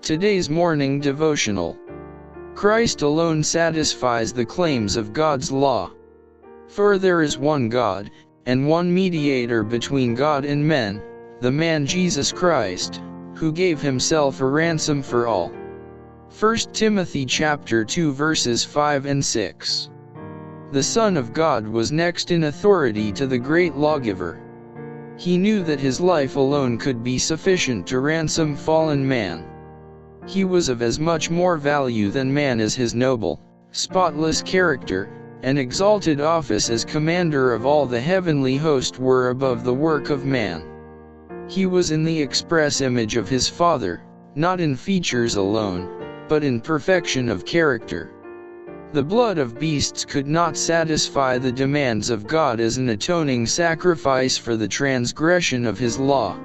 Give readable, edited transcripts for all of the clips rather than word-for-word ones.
Today's morning devotional. Christ alone satisfies the claims of God's law. For there is one God, and one mediator between God and men, the man Jesus Christ, who gave himself a ransom for all. 1 Timothy chapter 2 verses 5 and 6. The Son of God was next in authority to the great Lawgiver. He knew that his life alone could be sufficient to ransom fallen man. He was of as much more value than man as his noble, spotless character, and exalted office as commander of all the heavenly host were above the work of man. He was in the express image of his Father, not in features alone, but in perfection of character. The blood of beasts could not satisfy the demands of God as an atoning sacrifice for the transgression of his law.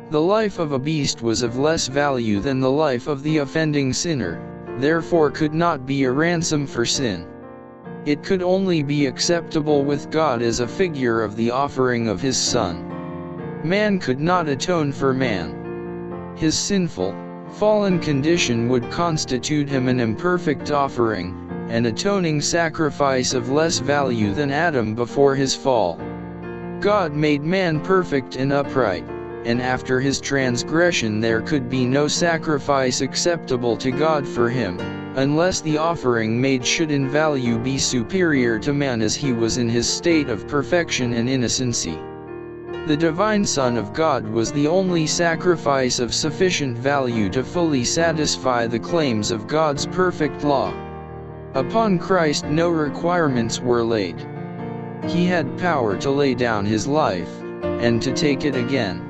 The life of a beast was of less value than the life of the offending sinner, therefore could not be a ransom for sin. It could only be acceptable with God as a figure of the offering of his Son. Man could not atone for man. His sinful, fallen condition would constitute him an imperfect offering, an atoning sacrifice of less value than Adam before his fall. God made man perfect and upright, and after his transgression there could be no sacrifice acceptable to God for him, unless the offering made should in value be superior to man as he was in his state of perfection and innocency. The divine Son of God was the only sacrifice of sufficient value to fully satisfy the claims of God's perfect law. Upon Christ no requirements were laid. He had power to lay down his life, and to take it again.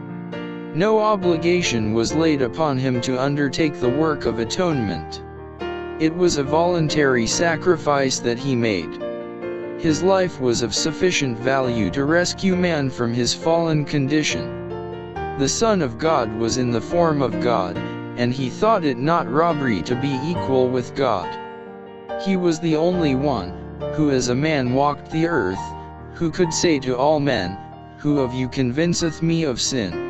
No obligation was laid upon him to undertake the work of atonement. It was a voluntary sacrifice that he made. His life was of sufficient value to rescue man from his fallen condition. The Son of God was in the form of God, and he thought it not robbery to be equal with God. He was the only one, who as a man walked the earth, who could say to all men, "Who of you convinceth me of sin?"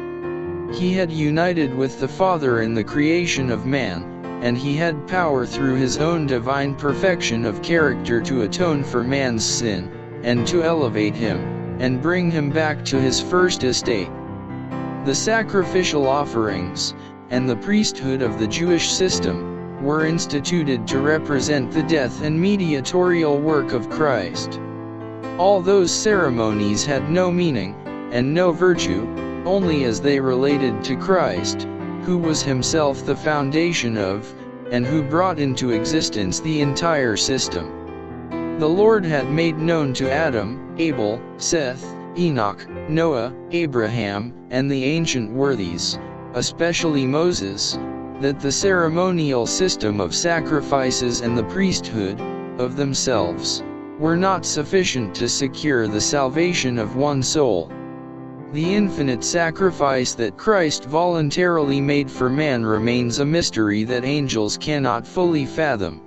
He had united with the Father in the creation of man, and he had power through his own divine perfection of character to atone for man's sin, and to elevate him, and bring him back to his first estate. The sacrificial offerings, and the priesthood of the Jewish system, were instituted to represent the death and mediatorial work of Christ. All those ceremonies had no meaning, and no virtue, only as they related to Christ, who was himself the foundation of, and who brought into existence the entire system. The Lord had made known to Adam, Abel, Seth, Enoch, Noah, Abraham, and the ancient worthies, especially Moses, that the ceremonial system of sacrifices and the priesthood, of themselves, were not sufficient to secure the salvation of one soul. The infinite sacrifice that Christ voluntarily made for man remains a mystery that angels cannot fully fathom.